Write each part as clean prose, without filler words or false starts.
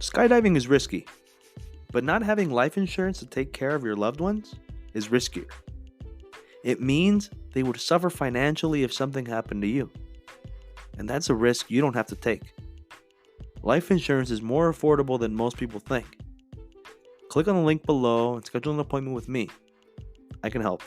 Skydiving is risky, but not having life insurance to take care of your loved ones is riskier. It means they would suffer financially if something happened to you. And that's a risk you don't have to take. Life insurance is more affordable than most people think. Click on the link below and schedule an appointment with me. I can help.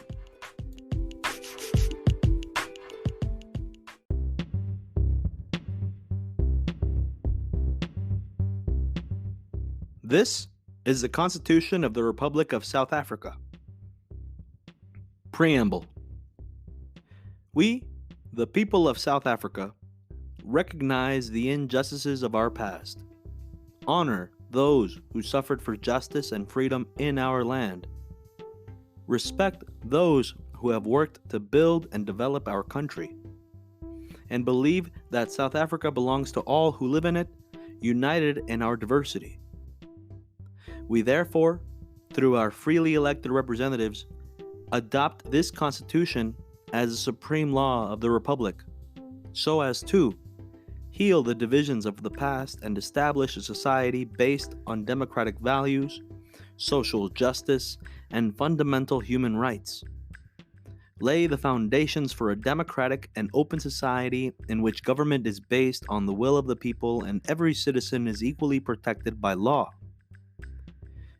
This is the Constitution of the Republic of South Africa. Preamble. We, the people of South Africa, recognize the injustices of our past, honor those who suffered for justice and freedom in our land, respect those who have worked to build and develop our country, and believe that South Africa belongs to all who live in it, united in our diversity. We therefore, through our freely elected representatives, adopt this Constitution as the supreme law of the Republic, so as to heal the divisions of the past and establish a society based on democratic values, social justice, and fundamental human rights. Lay the foundations for a democratic and open society in which government is based on the will of the people and every citizen is equally protected by law.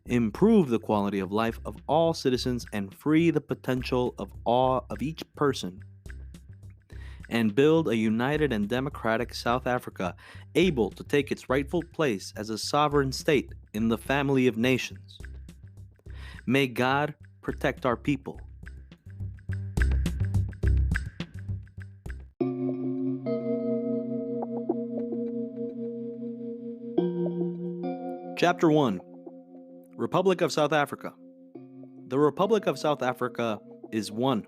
Improve the quality of life of all citizens and free the potential of each person, and build a united and democratic South Africa able to take its rightful place as a sovereign state in the family of nations. May God protect our people. Chapter 1. Republic of South Africa. The Republic of South Africa is one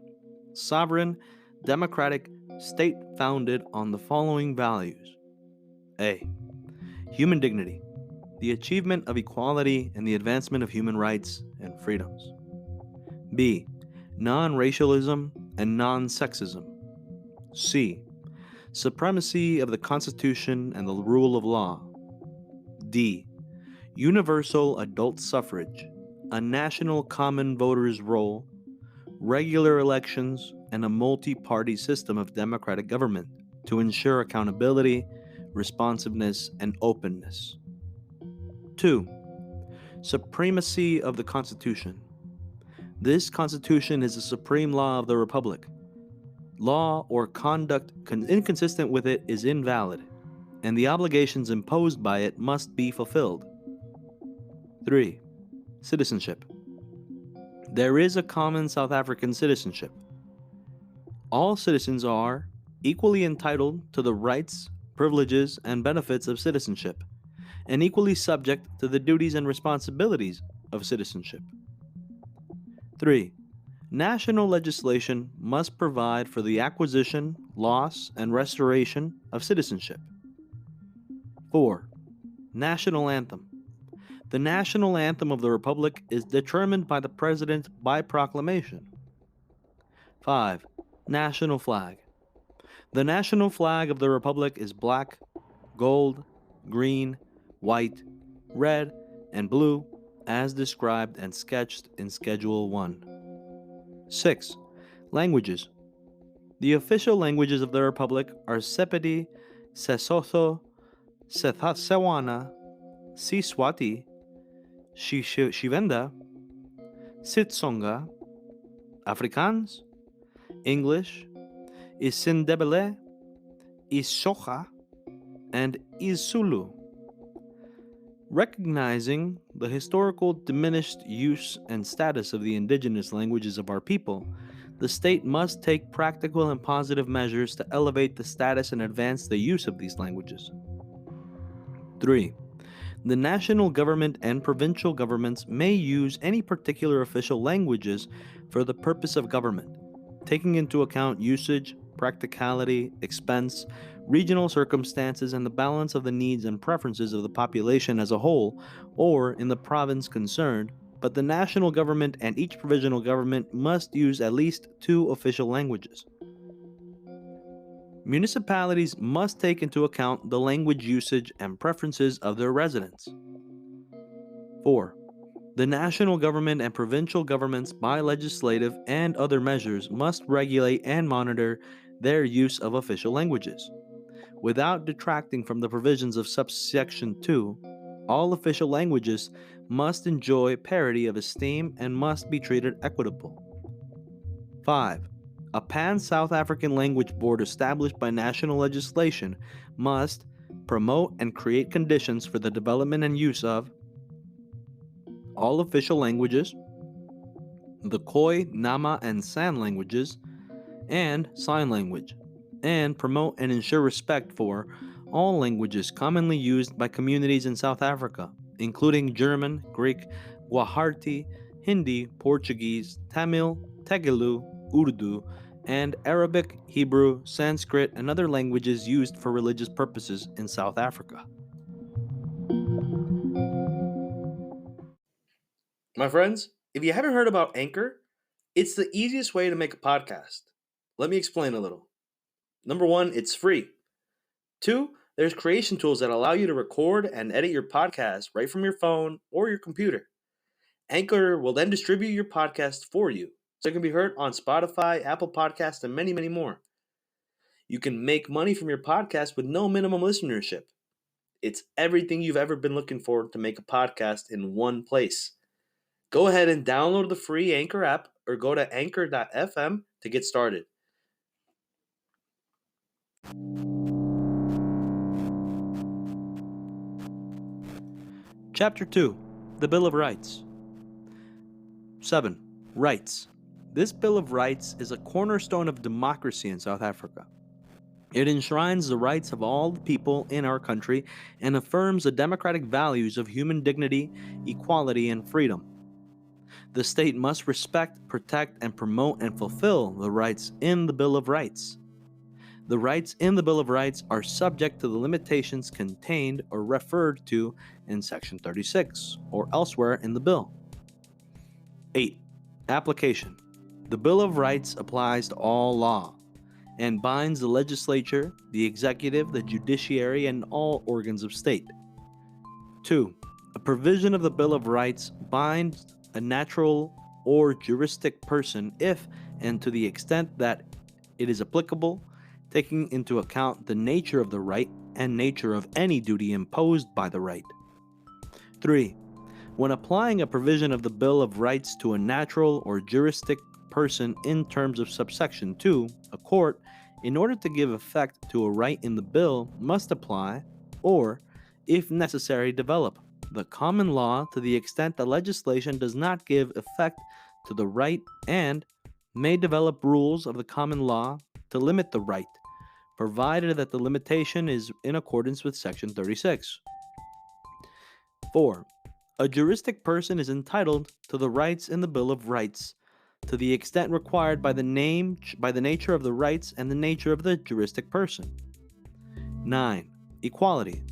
sovereign, democratic state founded on the following values. A. Human dignity, the achievement of equality and the advancement of human rights and freedoms. B. Non-racialism and non-sexism. C. Supremacy of the Constitution and the rule of law. D. Universal adult suffrage, a national common voters' roll, regular elections, and a multi-party system of democratic government to ensure accountability, responsiveness, and openness. 2. Supremacy of the Constitution. This Constitution is the supreme law of the Republic. Law or conduct inconsistent with it is invalid, and the obligations imposed by it must be fulfilled. 3. Citizenship. There is a common South African citizenship. All citizens are equally entitled to the rights, privileges, and benefits of citizenship, and equally subject to the duties and responsibilities of citizenship. 3. National legislation must provide for the acquisition, loss, and restoration of citizenship. 4. National Anthem. The national anthem of the Republic is determined by the President by proclamation. 5. National Flag. The national flag of the Republic is black, gold, green, white, red, and blue, as described and sketched in Schedule 1. 6. Languages. The official languages of the Republic are Sepedi, Sesotho, Setswana, Siswati, Shivenda, Sitsonga, Afrikaans, English, Isindebele, Ishocha, and Isulu. Recognizing the historical diminished use and status of the indigenous languages of our people, the state must take practical and positive measures to elevate the status and advance the use of these languages. 3. The national government and provincial governments may use any particular official languages for the purpose of government, taking into account usage, practicality, expense, regional circumstances, and the balance of the needs and preferences of the population as a whole, or in the province concerned, but the national government and each provincial government must use at least 2 official languages. Municipalities must take into account the language usage and preferences of their residents. 4. The national government and provincial governments, by legislative and other measures, must regulate and monitor their use of official languages. Without detracting from the provisions of subsection 2, all official languages must enjoy parity of esteem and must be treated equitably. 5. A pan-South African language board established by national legislation must promote and create conditions for the development and use of all official languages, the Khoi, Nama, and San languages, and sign language, and promote and ensure respect for all languages commonly used by communities in South Africa, including German, Greek, Gujarati, Hindi, Portuguese, Tamil, Telugu, Urdu, and Arabic, Hebrew, Sanskrit, and other languages used for religious purposes in South Africa. My friends, if you haven't heard about Anchor, it's the easiest way to make a podcast. Let me explain a little. Number 1, it's free. 2, there's creation tools that allow you to record and edit your podcast right from your phone or your computer. Anchor will then distribute your podcast for you, so it can be heard on Spotify, Apple Podcasts, and many, many more. You can make money from your podcast with no minimum listenership. It's everything you've ever been looking for to make a podcast in one place. Go ahead and download the free Anchor app or go to anchor.fm to get started. Chapter 2, the Bill of Rights. 7. Rights. This Bill of Rights is a cornerstone of democracy in South Africa. It enshrines the rights of all the people in our country and affirms the democratic values of human dignity, equality, and freedom. The state must respect, protect, and promote and fulfill the rights in the Bill of Rights. The rights in the Bill of Rights are subject to the limitations contained or referred to in Section 36 or elsewhere in the bill. 8. Application. The Bill of Rights applies to all law and binds the legislature, the executive, the judiciary, and all organs of state. 2. A provision of the Bill of Rights binds a natural or juristic person if and to the extent that it is applicable, taking into account the nature of the right and nature of any duty imposed by the right. 3. When applying a provision of the Bill of Rights to a natural or juristic person in terms of subsection 2, a court, in order to give effect to a right in the bill, must apply, or, if necessary, develop the common law to the extent that legislation does not give effect to the right and may develop rules of the common law to limit the right, provided that the limitation is in accordance with Section 36. 4. A juristic person is entitled to the rights in the Bill of Rights to the extent required by the nature of the rights and the nature of the juristic person. 9. Equality.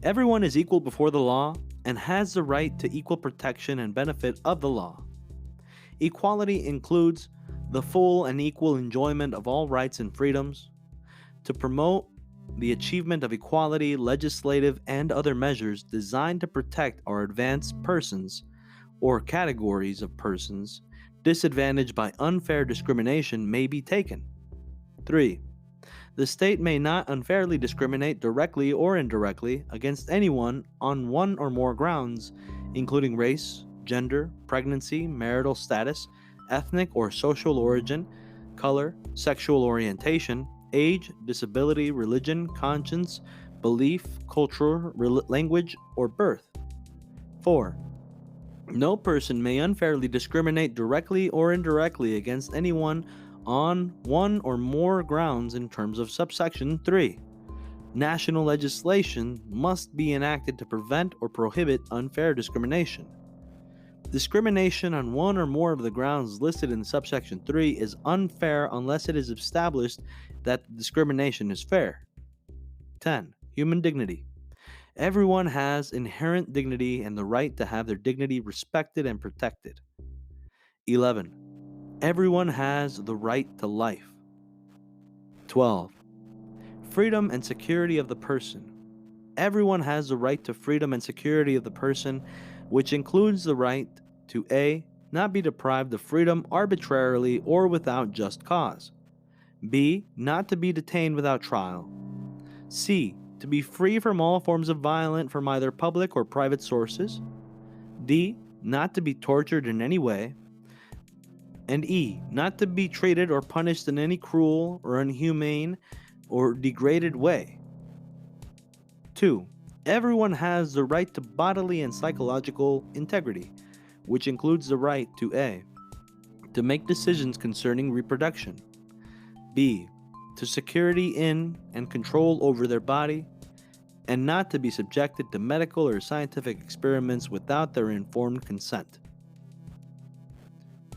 Everyone is equal before the law and has the right to equal protection and benefit of the law. Equality includes the full and equal enjoyment of all rights and freedoms. To promote the achievement of equality, legislative and other measures designed to protect or advance persons or categories of persons disadvantaged by unfair discrimination may be taken. 3. The state may not unfairly discriminate directly or indirectly against anyone on one or more grounds, including race, gender, pregnancy, marital status, ethnic or social origin, color, sexual orientation, age, disability, religion, conscience, belief, culture, language, or birth. 4. No person may unfairly discriminate directly or indirectly against anyone on one or more grounds in terms of subsection 3. National legislation must be enacted to prevent or prohibit unfair discrimination. Discrimination on one or more of the grounds listed in subsection 3 is unfair unless it is established that the discrimination is fair. 10. Human dignity. Everyone has inherent dignity and the right to have their dignity respected and protected. 11. Everyone has the right to life. 12. Freedom and security of the person. everyone has the right to freedom and security of the person, which includes the right to A. Not be deprived of freedom arbitrarily or without just cause. B. Not to be detained without trial. C. To be free from all forms of violence from either public or private sources. D. Not to be tortured in any way. And E. Not to be treated or punished in any cruel or inhumane or degraded way. 2. Everyone has the right to bodily and psychological integrity, which includes the right to A. To make decisions concerning reproduction. B. To security in and control over their body, and not to be subjected to medical or scientific experiments without their informed consent.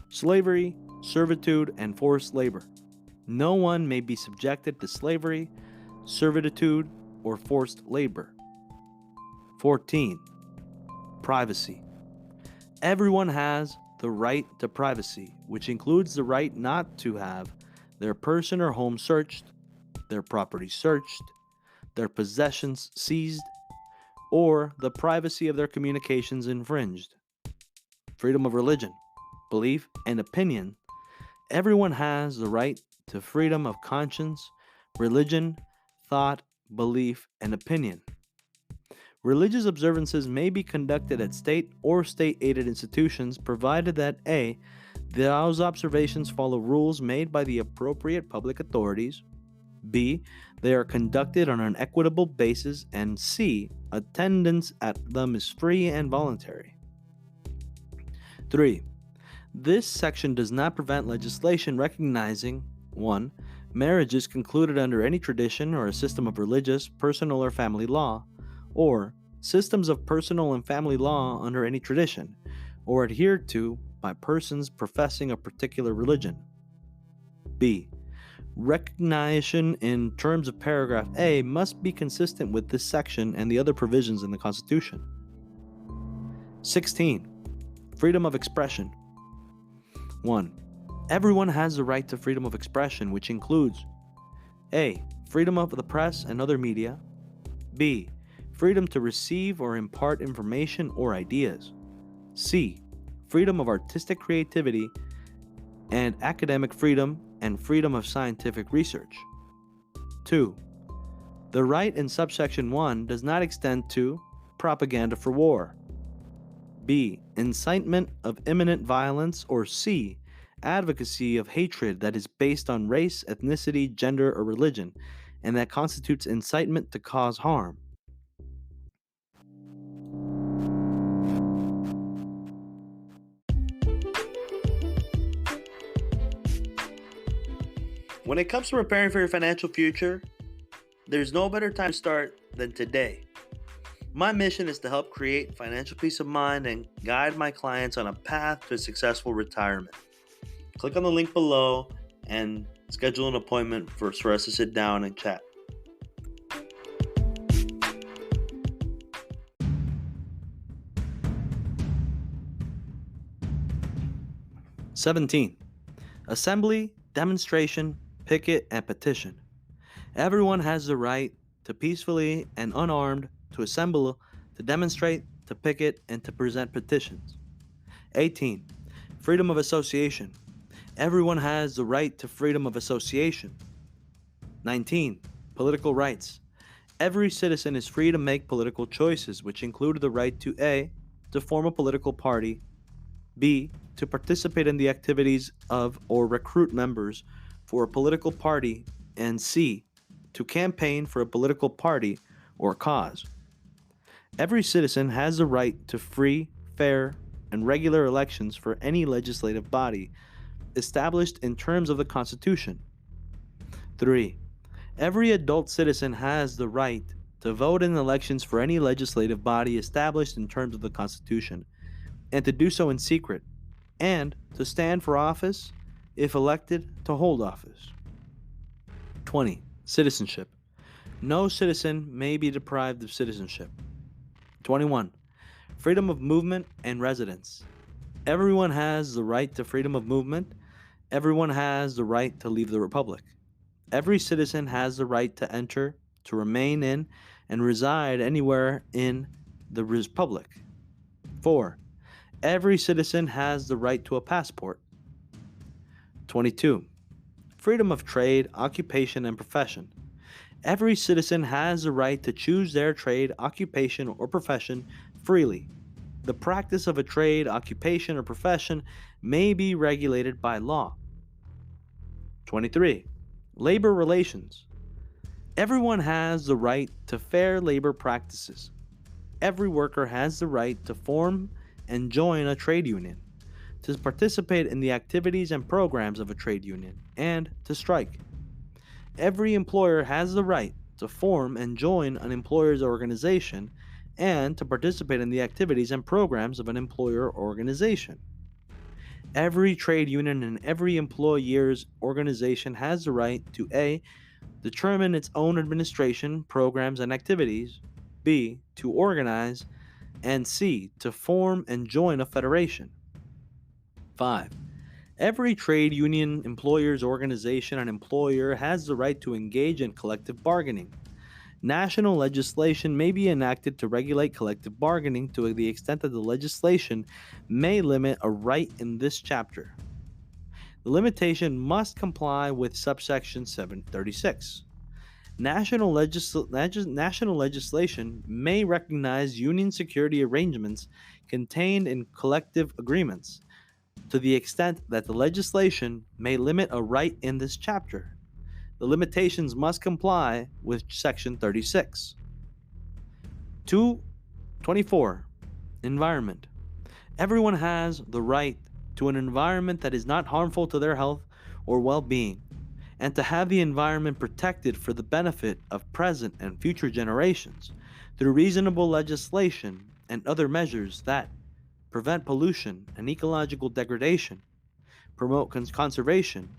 Slavery, servitude, and forced labor. No one may be subjected to slavery, servitude, or forced labor. 14. Privacy. Everyone has the right to privacy, which includes the right not to have their person or home searched, their property searched, their possessions seized, or the privacy of their communications infringed. Freedom of religion, belief, and opinion. Everyone has the right to freedom of conscience, religion, thought, belief, and opinion. Religious observances may be conducted at state or state-aided institutions provided that A. Those observations follow rules made by the appropriate public authorities. B. They are conducted on an equitable basis. And C. Attendance at them is free and voluntary. 3. This section does not prevent legislation recognizing 1. Marriages concluded under any tradition or a system of religious, personal, or family law, or systems of personal and family law under any tradition, or adhered to by persons professing a particular religion. B. Recognition in terms of paragraph A must be consistent with this section and the other provisions in the Constitution. 16. Freedom of expression. 1. Everyone has the right to freedom of expression, which includes A. Freedom of the press and other media. B. Freedom to receive or impart information or ideas. C. Freedom of artistic creativity and academic freedom and freedom of scientific research. 2. The right in subsection 1 does not extend to propaganda for war. B. Incitement of imminent violence, or C. Advocacy of hatred that is based on race, ethnicity, gender, or religion, and that constitutes incitement to cause harm. When it comes to preparing for your financial future, there's no better time to start than today. My mission is to help create financial peace of mind and guide my clients on a path to a successful retirement. Click on the link below and schedule an appointment for us to sit down and chat. (17) Assembly, demonstration, picket, and petition. Everyone has the right to peacefully and unarmed to assemble, to demonstrate, to picket, and to present petitions. 18. Freedom of association. Everyone has the right to freedom of association. 19. Political rights. Every citizen is free to make political choices, which include the right to A. To form a political party, B. To participate in the activities of or recruit members for a political party, and C. To campaign for a political party or cause. Every citizen has the right to free, fair, and regular elections for any legislative body established in terms of the Constitution. 3. Every adult citizen has the right to vote in elections for any legislative body established in terms of the Constitution, and to do so in secret, and to stand for office, if elected, to hold office. 20. Citizenship. No citizen may be deprived of citizenship. 21. Freedom of movement and residence. Everyone has the right to freedom of movement. Everyone has the right to leave the Republic. Every citizen has the right to enter, to remain in, and reside anywhere in the Republic. 4. Every citizen has the right to a passport. 22. Freedom of trade, occupation, and profession. Every citizen has the right to choose their trade, occupation, or profession freely. The practice of a trade, occupation, or profession may be regulated by law. 23. Labor relations. Everyone has the right to fair labor practices. Every worker has the right to form and join a trade union, to participate in the activities and programs of a trade union, and to strike. Every employer has the right to form and join an employer's organization and to participate in the activities and programs of an employer organization. Every trade union and every employer's organization has the right to A. Determine its own administration, programs, and activities, B. To organize, and C. To form and join a federation. 5. Every trade union, employer's organization, and employer has the right to engage in collective bargaining. National legislation may be enacted to regulate collective bargaining to the extent that the legislation may limit a right in this chapter. The limitation must comply with subsection 736. National legislation may recognize union security arrangements contained in collective agreements to the extent that the legislation may limit a right in this chapter. The limitations must comply with Section 36. 24. Environment. Everyone has the right to an environment that is not harmful to their health or well-being, and to have the environment protected for the benefit of present and future generations through reasonable legislation and other measures that prevent pollution and ecological degradation, promote conservation,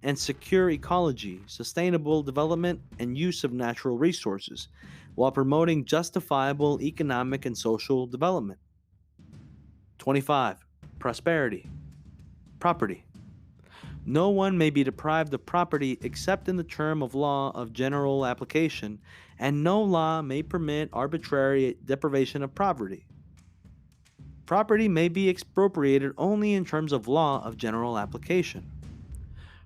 and secure ecology, sustainable development, and use of natural resources, while promoting justifiable economic and social development. 25. Prosperity. Property. No one may be deprived of property except in the term of law of general application, and no law may permit arbitrary deprivation of property. Property may be expropriated only in terms of law of general application,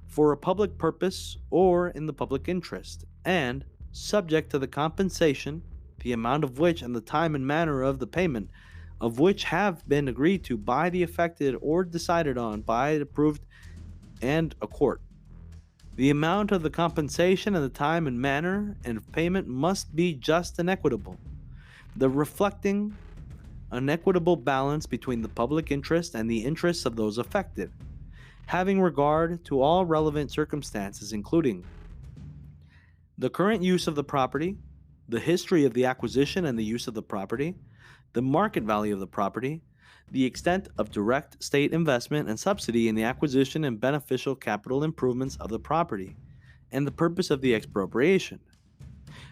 for a public purpose or in the public interest, and subject to the compensation, the amount of which and the time and manner of the payment of which have been agreed to by the affected or decided on by the approved and a court. The amount of the compensation and the time and manner of payment must be just and equitable, the reflecting an equitable balance between the public interest and the interests of those affected, having regard to all relevant circumstances, including the current use of the property, the history of the acquisition and the use of the property, the market value of the property, the extent of direct state investment and subsidy in the acquisition and beneficial capital improvements of the property, and the purpose of the expropriation.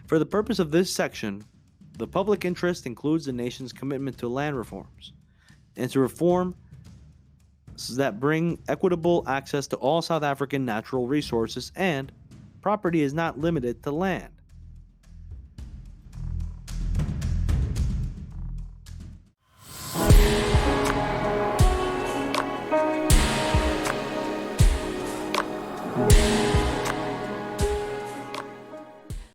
For the purpose of this section, the public interest includes the nation's commitment to land reforms and to reform that bring equitable access to all South African natural resources, and property is not limited to land.